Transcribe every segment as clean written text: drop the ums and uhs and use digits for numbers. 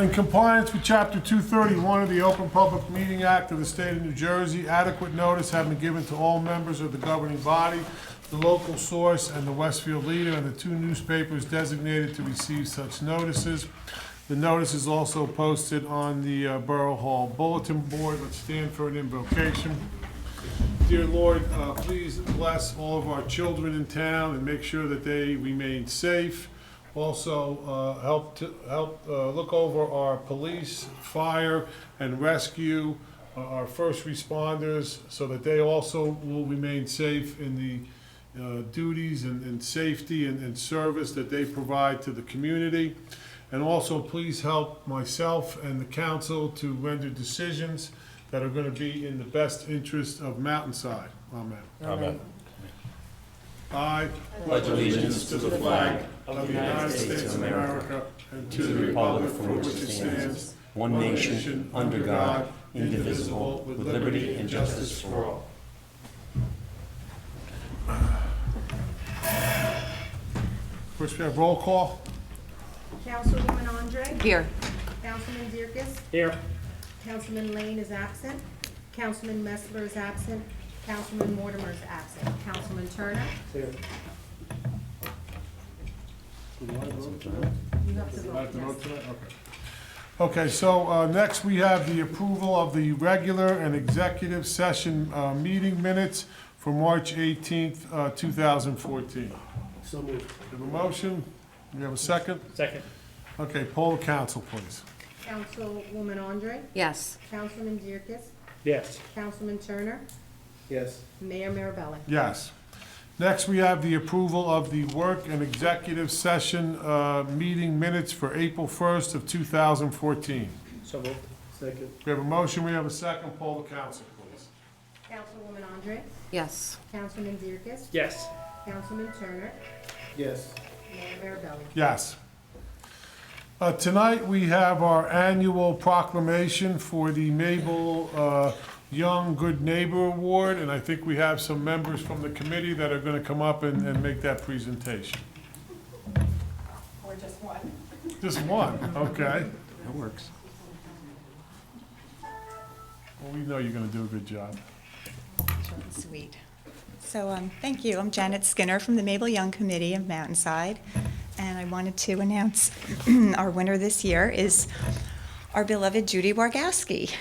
In compliance with Chapter 231 of the Open Public Meeting Act of the State of New Jersey, adequate notice have been given to all members of the governing body, the local source, and the Westfield Leader, and the two newspapers designated to receive such notices. The notice is also posted on the Borough Hall Bulletin Board. Let's stand for an invocation. Dear Lord, please bless all of our children in town and make sure that they remain safe. Also, help look over our police, fire, and rescue, our first responders, so that they also will remain safe in the duties and safety and service that they provide to the community. And also, please help myself and the council to render decisions that are going to be in the best interest of Mountainside. Amen. Amen. I Pledge allegiance to the flag of the United States of America and to the republic for which it stands, one nation, under God, indivisible, with liberty and justice for all. First, we have roll call. Councilwoman Andre? Here. Councilman Dierkes? Here. Councilman Lane is absent. Councilman Messler is absent. Councilman Mortimer is absent. Councilman Turner? Here. You have to vote, yes. Okay, so next we have the approval of the regular and executive session meeting minutes for March 18th, 2014. So moved. We have a motion? We have a second? Second. Okay, poll the council, please. Councilwoman Andre? Yes. Councilman Dierkes? Yes. Councilman Turner? Yes. Mayor Mirabelli? Yes. Next, we have the approval of the work and executive session meeting minutes for April 1st of 2014. So moved. Second. We have a motion, we have a second, poll the council, please. Councilwoman Andre? Yes. Councilman Dierkes? Yes. Councilman Turner? Yes. Mayor Mirabelli? Yes. Tonight, we have our annual proclamation for the Mabel Young Good Neighbor Award, and I think we have some members from the committee that are going to come up and make that presentation. Or just one? Just one, okay. That works. Well, we know you're going to do a good job. Short and sweet. So, thank you. I'm Janet Skinner from the Mabel Young Committee of Mountainside, and I wanted to announce our winner this year is our beloved Judy Wargowski.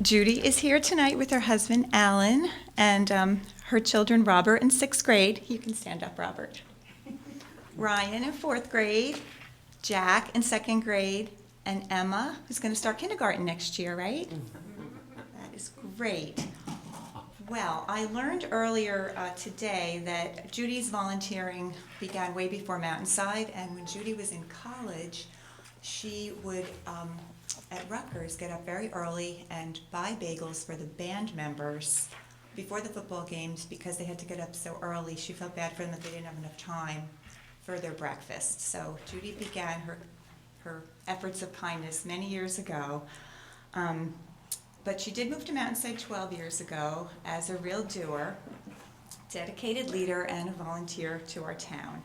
Judy is here tonight with her husband, Alan, and her children, Robert, in 6th grade. You can stand up, Robert. Ryan in 4th grade, Jack in 2nd grade, and Emma, who's going to start kindergarten next year, right? That is great. Well, I learned earlier today that Judy's volunteering began way before Mountainside, and when Judy was in college, she would, at Rutgers, get up very early and buy bagels for the band members before the football games because they had to get up so early. She felt bad for them that they didn't have enough time for their breakfast. So Judy began her efforts of kindness many years ago. But she did move to Mountainside 12 years ago as a real doer, dedicated leader, and a volunteer to our town.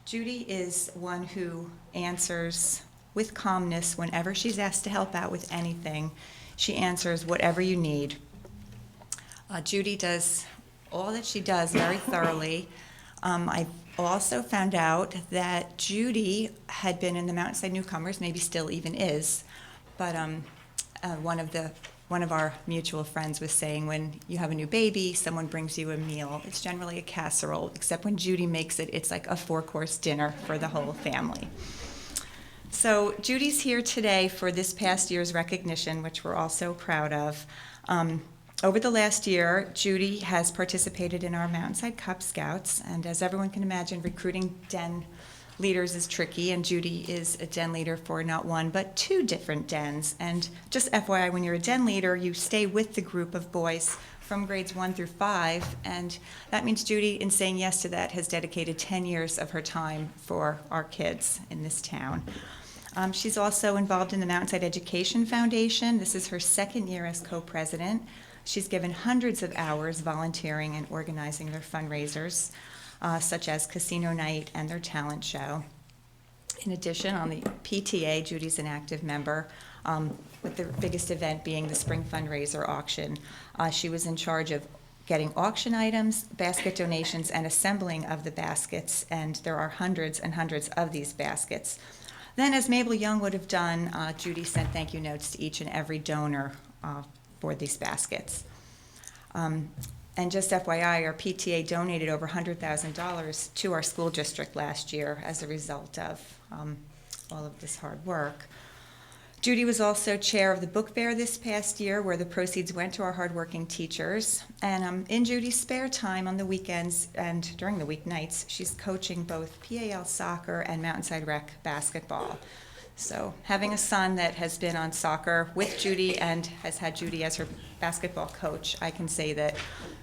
Judy is one who answers with calmness whenever she's asked to help out with anything. She answers whatever you need. Judy does all that she does very thoroughly. I've also found out that Judy had been in the Mountainside Newcomers, maybe still even is, but one of our mutual friends was saying when you have a new baby, someone brings you a meal. It's generally a casserole, except when Judy makes it, it's like a 4-course dinner for the whole family. So Judy's here today for this past year's recognition, which we're all so proud of. Over the last year, Judy has participated in our Mountainside Cub Scouts, and as everyone can imagine, recruiting den leaders is tricky, and Judy is a den leader for not one, but 2 different dens. And just FYI, when you're a den leader, you stay with the group of boys from grades 1 through 5, and that means Judy, in saying yes to that, has dedicated 10 years of her time for our kids in this town. She's also involved in the Mountainside Education Foundation. This is her 2nd year as co-president. She's given hundreds of hours volunteering and organizing their fundraisers, such as Casino Night and their talent show. In addition, on the PTA, Judy's an active member, with the biggest event being the spring fundraiser auction. She was in charge of getting auction items, basket donations, and assembling of the baskets, and there are hundreds and hundreds of these baskets. Then, as Mabel Young would have done, Judy sent thank you notes to each and every donor for these baskets. And just FYI, our PTA donated over $100,000 to our school district last year as a result of all of this hard work. Judy was also chair of the book fair this past year, where the proceeds went to our hardworking teachers. And in Judy's spare time on the weekends and during the weeknights, she's coaching both PAL soccer and Mountainside Rec basketball. So having a son that has been on soccer with Judy and has had Judy as her basketball coach, I can say that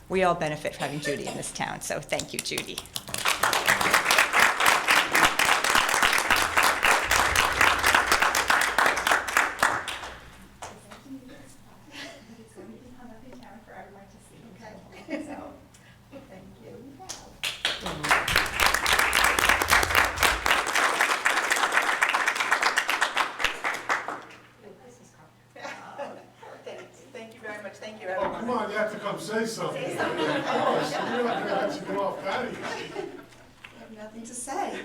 we all benefit from having Judy in this town. So thank you, Judy. Oh, come on, you have to come say something. Say something. Oh, so you're not gonna let you get off patio. I have nothing to say.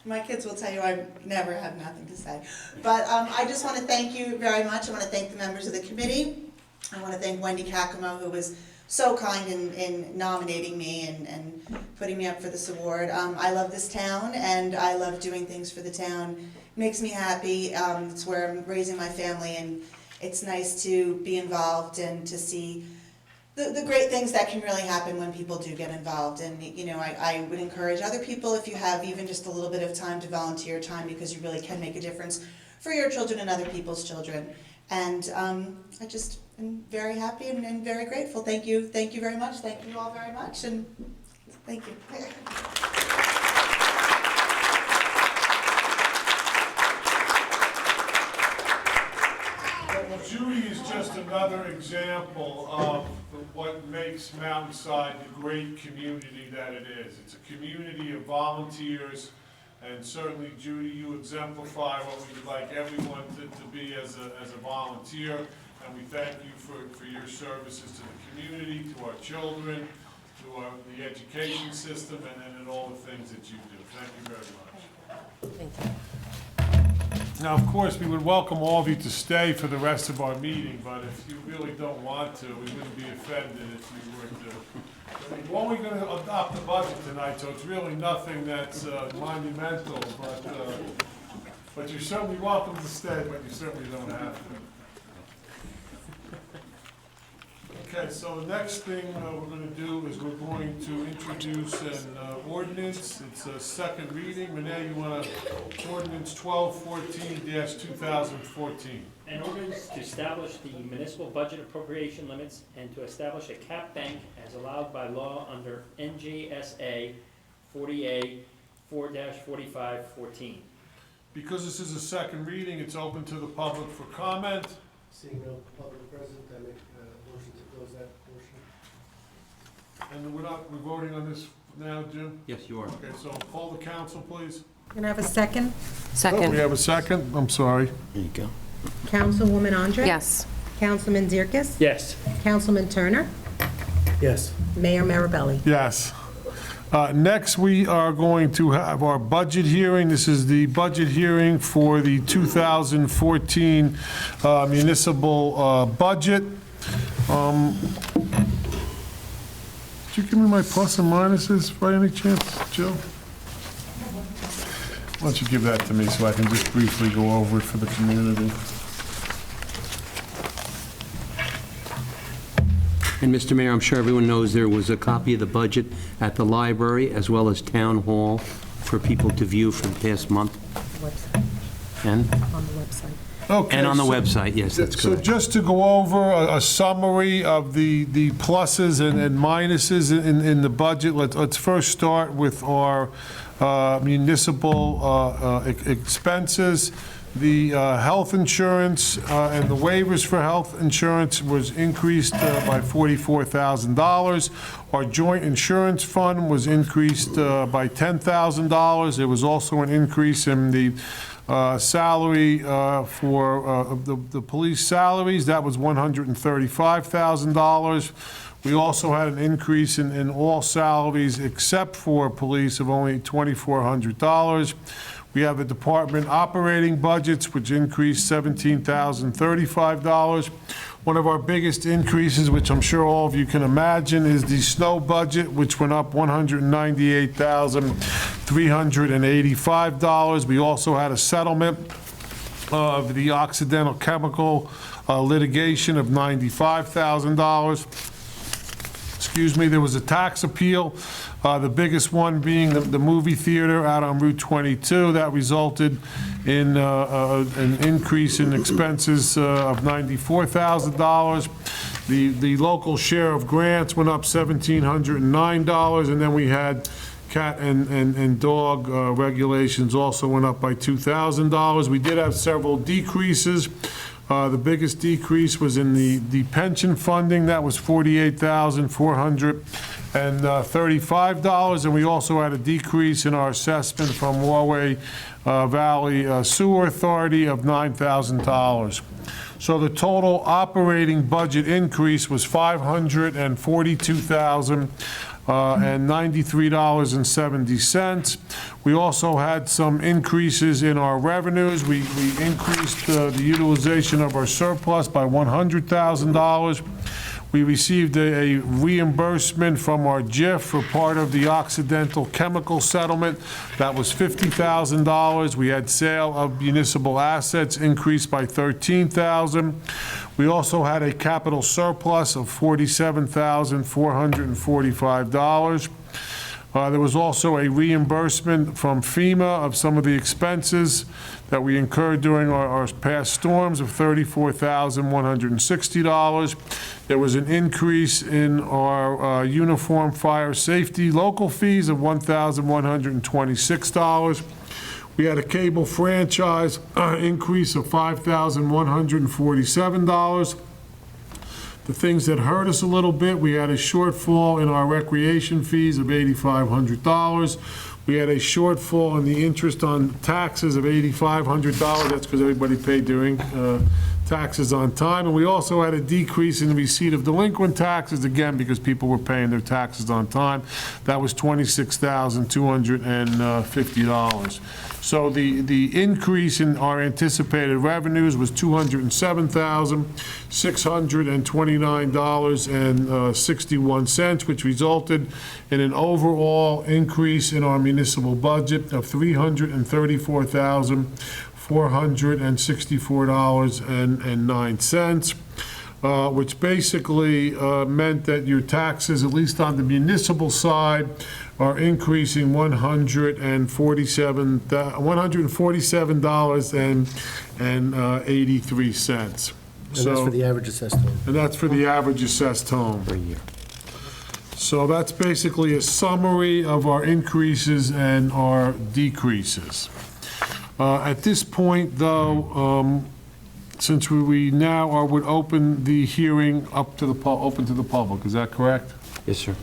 My kids will tell you I never have nothing to say. But I just want to thank you very much. I want to thank the members of the committee. I want to thank Wendy Kakamo, who was so kind in nominating me and putting me up for this award. I love this town, and I love doing things for the town. It makes me happy. It's where I'm raising my family, and it's nice to be involved and to see the great things that can really happen when people do get involved. And you know, I would encourage other people, if you have even just a little bit of time, to volunteer time, because you really can make a difference for your children and other people's children. And I just am very happy and very grateful. Thank you very much. Thank you all very much, and thank you. Well, Judy is just another example of what makes Mountainside the great community that it is. It's a community of volunteers, and certainly, Judy, you exemplify what we would like everyone to be as a volunteer, and we thank you for your services to the community, to our children, to the education system, and all the things that you do. Thank you very much. Thank you. Now, of course, we would welcome all of you to stay for the rest of our meeting, but if you really don't want to, we wouldn't be offended if you were to. I mean, we're only going to adopt the budget tonight, so it's really nothing that's monumental, but you're certainly welcome to stay, but you certainly don't have to. Okay, so the next thing we're going to do is we're going to introduce an ordinance. It's a second reading. Renee, you want to, ordinance 1214-2014. An ordinance to establish the municipal budget appropriation limits and to establish a cap bank as allowed by law under NJSA 40A4-4514. Because this is a second reading, it's open to the public for comment. Seeing no public present, I make a motion to close that portion. And we're voting on this now, Jim? Yes, you are. Okay, so poll the council, please. Can I have a second? Oh, we Second, have a second? I'm sorry. There you go. Councilwoman Andre? yes. Councilman Zierkes? Yes. Councilman Turner? Yes. Mayor Marabelli? Yes. Next, we are going to have our budget hearing. This is the budget hearing for the 2014 municipal budget. Did you give me my plus and minuses by any chance, Jill? Why don't you give that to me so I can just briefly go over it for the community? And Mr. Mayor, I'm sure everyone knows there was a copy of the budget at the library as well as town hall for people to view for the past month. Website, And on the website. Okay, on the so- website, yes, that's So correct. just to go over a summary of the pluses and minuses in the budget, let's first start with our municipal expenses. The health insurance and the waivers for health insurance was increased by $44,000. Our joint insurance fund was increased by $10,000. There was also an increase in the salary for the police salaries. That was $135,000. We also had an increase in all salaries except for police of only $2,400. We have the department operating budgets, which increased $17,035. One of our biggest increases, which I'm sure all of you can imagine, is the snow budget, which went up $198,385. We also had a settlement of the Occidental Chemical litigation of $95,000. Excuse me, there was a tax appeal, the biggest one being the movie theater out on Route 22. That resulted in an increase in expenses of $94,000. The local share of grants went up $1,709, and then we had cat and dog regulations also went up by $2,000. We did have several decreases. The biggest decrease was in the pension funding. That was $48,435. And we also had a decrease in our assessment from Warway Valley Sewer Authority of $9,000. So the total operating budget increase was $542,093.70. We also had some increases in our revenues. We increased the utilization of our surplus by $100,000. We received a reimbursement from our JIF for part of the Occidental Chemical settlement. That was $50,000. We had sale of municipal assets increased by $13,000. We also had a capital surplus of $47,445. There was also a reimbursement from FEMA of some of the expenses that we incurred during our past storms of $34,160. There was an increase in our uniform fire safety local fees of $1,126. We had a cable franchise increase of $5,147. The things that hurt us a little bit, we had a shortfall in our recreation fees of $8,500. We had a shortfall in the interest on taxes of $8,500. That's because everybody paid their taxes on time. And we also had a decrease in the receipt of delinquent taxes, again, because people were paying their taxes on time. That was $26,250. So the increase in our anticipated revenues was $207,629.61, which resulted in an overall increase in our municipal budget of $334,464.09. Which basically meant that your taxes, at least on the municipal side, are increasing $147.83. And that's for the average assessed home. And that's for the average assessed home. Per year. So that's basically a summary of our increases and our decreases. At this point, though, since we now would open the hearing up to the, open to the public, is that correct? Yes, sir.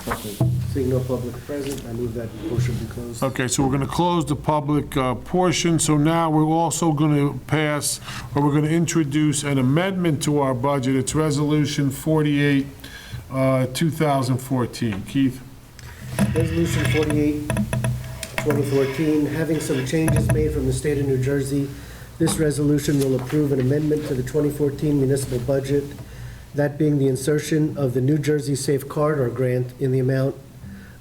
Okay. Seeing no public present, I move that portion be closed. Okay, so we're going to close the public portion. So now we're also going to pass, or we're going to introduce an amendment to our budget. It's Resolution 48, 2014. Keith? Resolution 48, 2014, having some changes made from the state of New Jersey, this resolution will approve an amendment to the 2014 municipal budget, that being the insertion of the New Jersey Safe Corridor Grant in the amount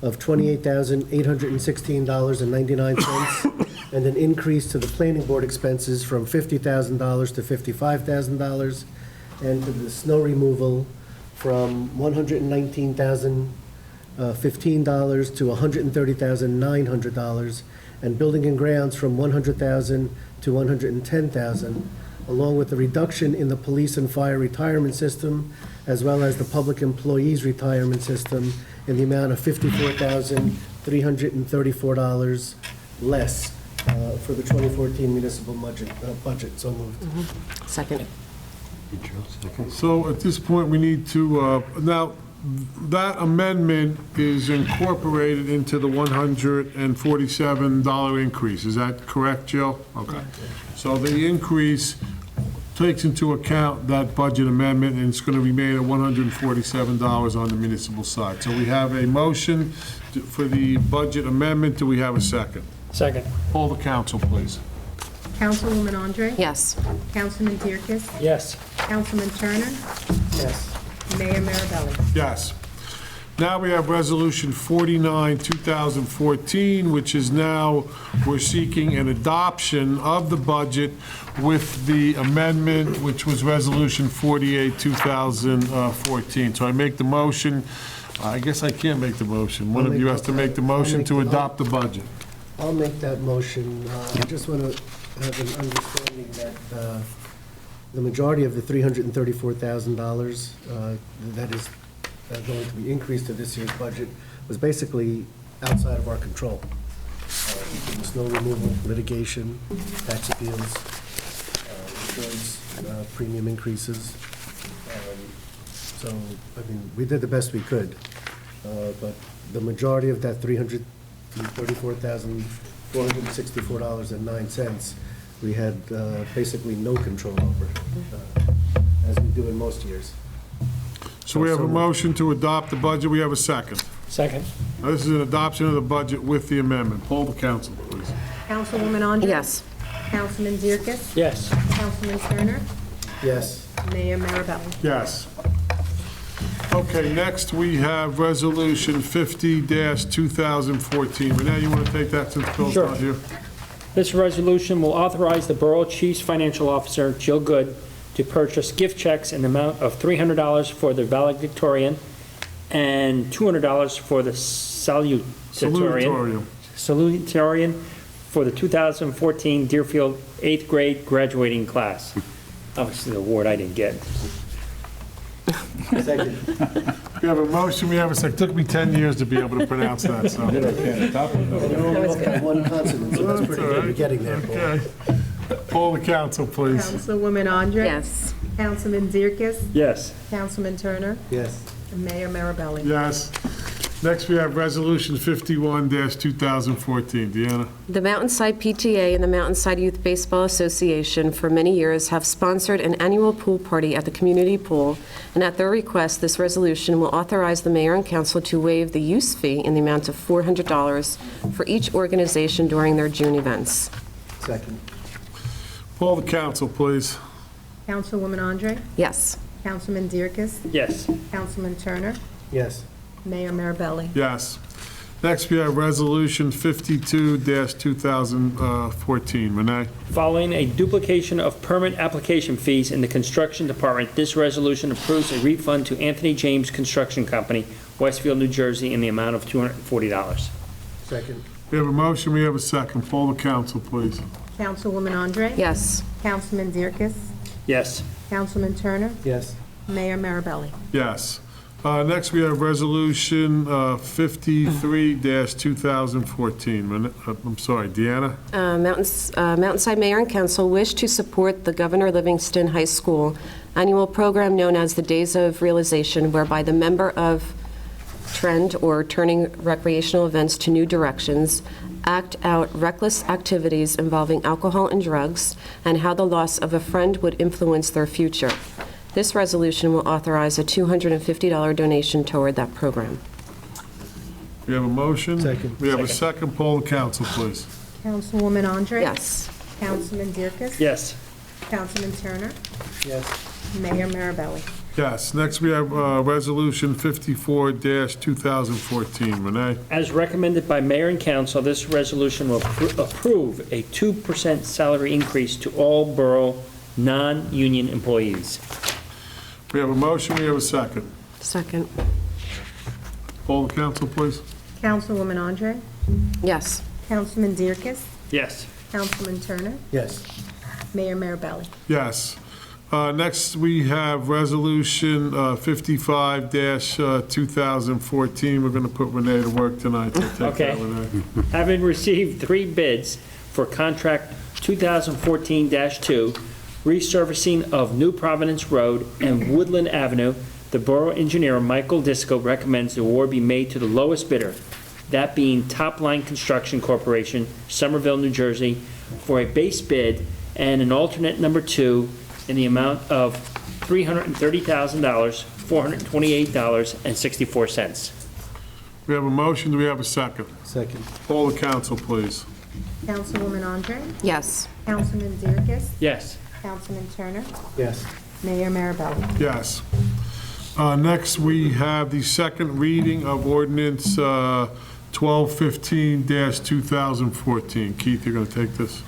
of $28,816.99, and an increase to the planning board expenses from $50,000 to $55,000, and to the snow removal from $119,015 to $130,900, and building and grounds from $100,000 to $110,000, along with the reduction in the police and fire retirement system, as well as the public employees retirement system, in the amount of $54,334 less for the 2014 municipal budget. So moved. Second. So at this point, we need to, now, that amendment is incorporated into the $147 increase. Is that correct, Jill? Okay. So the increase takes into account that budget amendment, and it's going to remain at $147 on the municipal side. So we have a motion for the budget amendment. Do we have a second? Second. Poll the council, please. Councilwoman Andre? Yes. Councilman Dierkes? Yes. Councilman Turner? Yes. Mayor Marabelli? Yes. Now we have Resolution 49, 2014, which is now, we're seeking an adoption of the budget with the amendment, which was Resolution 48, 2014. So I make the motion. I guess I can't make the motion. One of you has to make the motion to adopt the budget. I'll make that motion. I just want to have an understanding that the majority of the $334,000 that is going to be increased to this year's budget was basically outside of our control. Including snow removal, litigation, tax appeals, insurance, premium increases. So, I mean, we did the best we could, but the majority of that $334,464.09, we had basically no control over, as we do in most years. So we have a motion to adopt the budget. We have a second. Second. Now, this is an adoption of the budget with the amendment. Poll the council, please. Councilwoman Andre? Yes. Councilman Dierkes? Yes. Councilman Turner? Yes. Mayor Marabelli? Yes. Okay, next we have Resolution 50-2014. Renee, you want to take that since Bill's Sure. not here? This resolution will authorize the Borough Chief's Financial Officer, Jill Good, to purchase gift checks in the amount of $300 for the valedictorian and $200 for the salutatorian for the 2014 Deerfield 8th grade graduating class. Obviously, the award I didn't get. Second. We have a motion, we have a second. Took me 10 years to be able to pronounce that, so. One consonant, so that's pretty good. You're getting there, Paul. Okay. Poll the council, please. Councilwoman Andre? Yes. Councilman Dierkes? Yes. Councilman Turner? Yes. And Mayor Marabelli? Yes. Next, we have Resolution 51-2014. Deanna? The Mountainside PTA and the Mountainside Youth Baseball Association for many years have sponsored an annual pool party at the community pool, and at their request, this resolution will authorize the mayor and council to waive the use fee in the amount of $400 for each organization during their June events. Second. Poll the council, please. Councilwoman Andre? Yes. Councilman Dierkes? Yes. Councilman Turner? Yes. Mayor Marabelli? Yes. Next, we have Resolution 52-2014. Renee? Following a duplication of permit application fees in the construction department, this resolution approves a refund to Anthony James Construction Company, Westfield, New Jersey, in the amount of $240. Second. We have a motion, we have a second. Poll the council, please. Councilwoman Andre? Yes. Councilman Dierkes? Yes. Councilman Turner? Yes. Mayor Marabelli? Yes. Next, we have Resolution 53-2014. I'm sorry, Deanna? Mountainside Mayor and Council wish to support the Governor Livingston High School annual program known as the Days of Realization, whereby the member of trend or turning recreational events to new directions, act out reckless activities involving alcohol and drugs, and how the loss of a friend would influence their future. This resolution will authorize a $250 donation toward that program. We have a motion? Second. We have a second. Poll the council, please. Councilwoman Andre? Yes. Councilman Dierkes? Yes. Councilman Turner? Yes. Mayor Marabelli? Yes. Next, we have Resolution 54-2014. Renee? As recommended by mayor and council, this resolution will approve a 2% salary increase to all borough non-union employees. We have a motion, we have a second. Second. Poll the council, please. Councilwoman Andre? Yes. Councilman Dierkes? Yes. Councilman Turner? Yes. Mayor Marabelli? Yes. Next, we have Resolution 55-2014. We're going to put Renee to work tonight. So take that, Okay. Renee. Having received 3 bids for contract 2014-2, resurfacing of New Providence Road and Woodland Avenue. The Borough Engineer, Michael Disco, recommends the award be made to the lowest bidder, that being Top Line Construction Corporation, Somerville, New Jersey, for a base bid and an alternate number 2 in the amount of $330,000, $428.64. We have a motion, do we have a second? Second. Poll the council, please. Councilwoman Andre? Yes. Councilman Zerkis? Yes. Councilman Turner? Yes. Mayor Marabelli? Yes. Next, we have the second reading of ordinance 1215-2014. Keith, you're going to take this?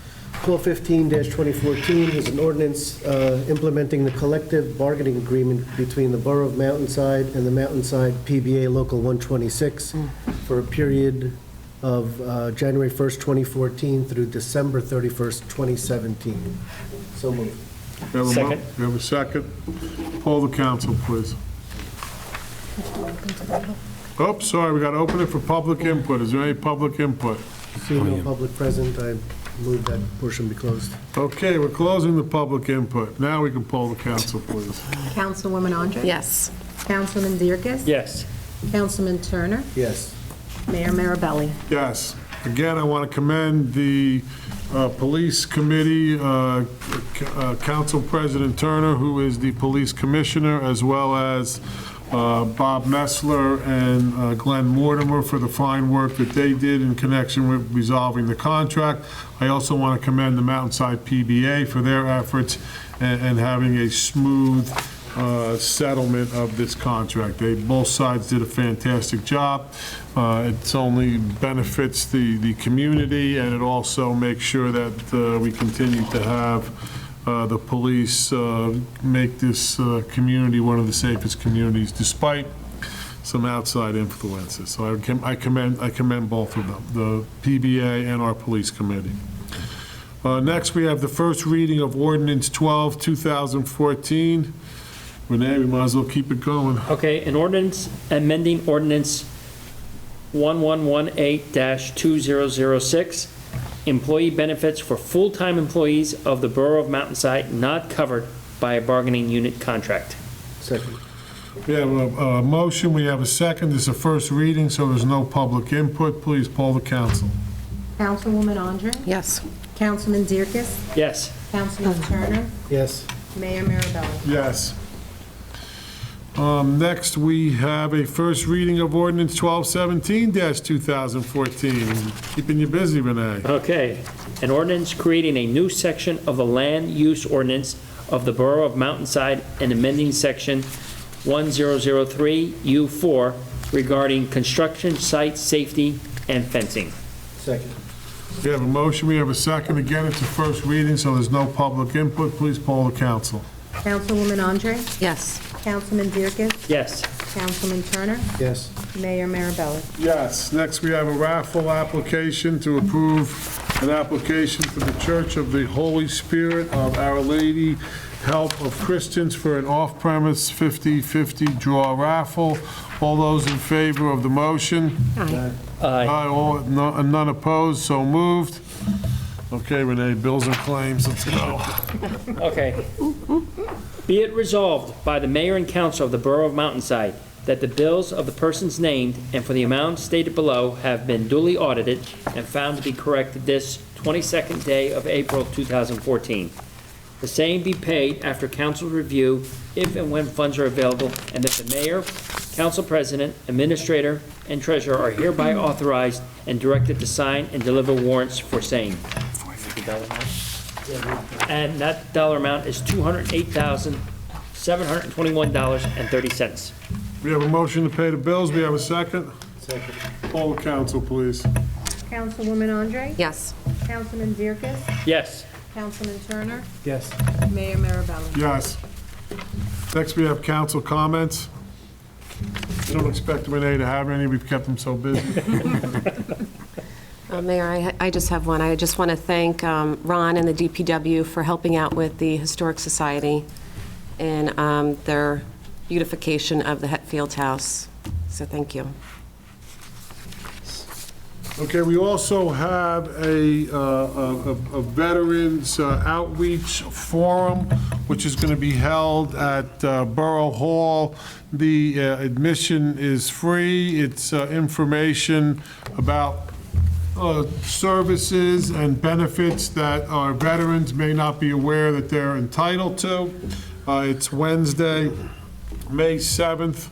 1215-2014 is an ordinance implementing the collective bargaining agreement between the Borough of Mountainside and the Mountainside PBA Local 126 for a period of January 1st, 2014 through December 31st, 2017. So moved. We have a Second. We have a second. Poll the council, please. Oh, sorry, we got to open it for public input. Is there any public input? Seeing no public present, I move that portion be closed. Okay, we're closing the public input. Now we can poll the council, please. Councilwoman Andre? Yes. Councilman Zerkis? Yes. Councilman Turner? Yes. Mayor Marabelli? Yes. Again, I want to commend the Police Committee, Council President Turner, who is the Police Commissioner, as well as Bob Messler and Glenn Mortimer for the fine work that they did in connection with resolving the contract. I also want to commend the Mountainside PBA for their efforts and having a smooth settlement of this contract. Both sides did a fantastic job. It's only benefits the community, and it also makes sure that we continue to have the police make this community one of the safest communities, despite some outside influences. So I commend both of them, the PBA and our police committee. Next, we have the first reading of ordinance 12, 2014. Renee, we might as well keep it going. Okay, an ordinance amending ordinance 1118-2006, employee benefits for full-time employees of the Borough of Mountainside not covered by a bargaining unit contract. Second. We have a motion, we have a second. This is a first reading, so there's no public input. Please poll the council. Councilwoman Andre? Yes. Councilman Zerkis? Yes. Councilman Turner? Yes. Mayor Marabelli? Yes. Next, we have a first reading of ordinance 1217-2014. Keeping you busy, Renee. Okay, an ordinance creating a new section of the land use ordinance of the Borough of Mountainside and amending section 1003U4 regarding construction site safety and fencing. Second. We have a motion, we have a second. Again, it's a first reading, so there's no public input. Please poll the council. Councilwoman Andre? Yes. Councilman Zerkis? Yes. Councilman Turner? Yes. Mayor Marabelli? Yes. Next, we have a raffle application to approve an application for the Church of the Holy Spirit of Our Lady Help of Christians for an off-premise 50/50 draw raffle. All those in favor of the motion? Aye. Aye. None opposed, so moved. Okay, Renee, bills and claims, let's go. Okay. Be it resolved by the mayor and council of the Borough of Mountainside that the bills of the persons named and for the amount stated below have been duly audited and found to be correct this 22nd day of April 2014. The same be paid after council review if and when funds are available, and that the mayor, council president, administrator, and treasurer are hereby authorized and directed to sign and deliver warrants for same. And that dollar amount is $208,721.30. We have a motion to pay the bills, we have a second? Second. Poll the council, please. Councilwoman Andre? Yes. Councilman Zerkis? Yes. Councilman Turner? Yes. Mayor Marabelli? Yes. Next, we have council comments. We don't expect Renee to have any, we've kept them so busy. Mayor, I just have one. I just want to thank Ron and the DPW for helping out with the Historic Society in their beautification of the Hetfield House. So thank you. Okay, we also have a Veterans Outreach Forum, which is going to be held at Borough Hall. The admission is free. It's information about services and benefits that our veterans may not be aware that they're entitled to. It's Wednesday, May 7th.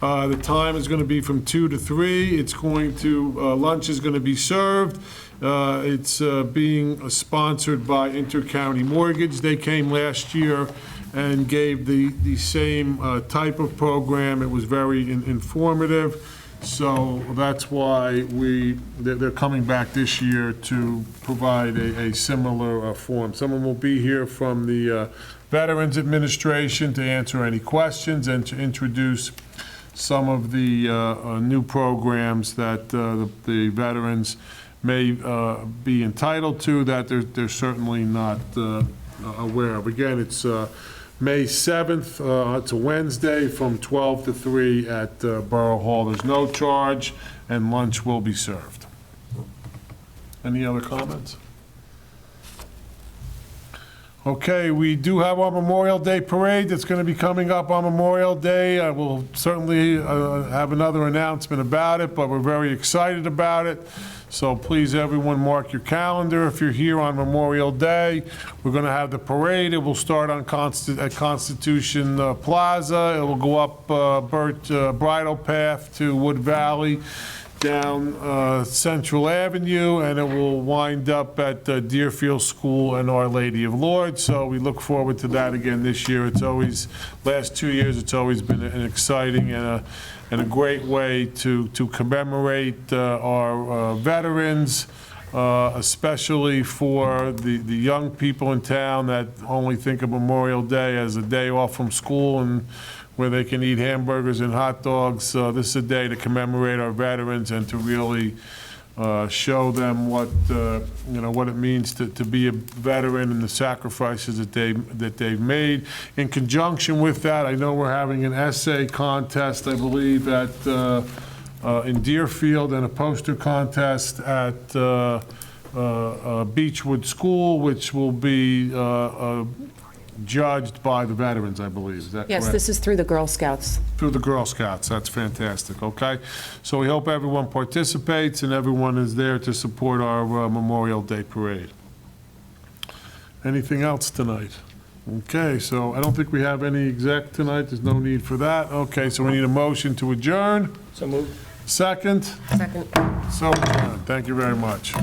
The time is going to be from 2 to 3. It's going to, lunch is going to be served. It's being sponsored by Intercounty Mortgage. They came last year and gave the same type of program. It was very informative. So that's why they're coming back this year to provide a similar form. Someone will be here from the Veterans Administration to answer any questions and to introduce some of the new programs that the veterans may be entitled to that they're certainly not aware of. Again, it's May 7th, it's a Wednesday, from 12 to 3 at Borough Hall. There's no charge, and lunch will be served. Any other comments? Okay, we do have our Memorial Day Parade that's going to be coming up on Memorial Day. I will certainly have another announcement about it, but we're very excited about it. So please, everyone, mark your calendar if you're here on Memorial Day. We're going to have the parade. It will start on at Constitution Plaza. It will go up Bridle Path to Wood Valley, down Central Avenue, and it will wind up at Deerfield School and Our Lady of Lourdes. So we look forward to that again this year. It's always, last 2 years, it's always been an exciting and a great way to commemorate our veterans, especially for the young people in town that only think of Memorial Day as a day off from school and where they can eat hamburgers and hot dogs. This is a day to commemorate our veterans and to really show them what what it means to be a veteran and the sacrifices that they've made. In conjunction with that, I know we're having an essay contest, I believe, at in Deerfield, and a poster contest at Beechwood School, which will be judged by the veterans, I believe. Is that correct? Yes, this is through the Girl Scouts. Through the Girl Scouts. That's fantastic, okay? So we hope everyone participates and everyone is there to support our Memorial Day Parade. Anything else tonight? Okay, so I don't think we have any exec tonight. There's no need for that. Okay, so we need a motion to adjourn. So moved. Second? Second. So adjourned. Thank you very much.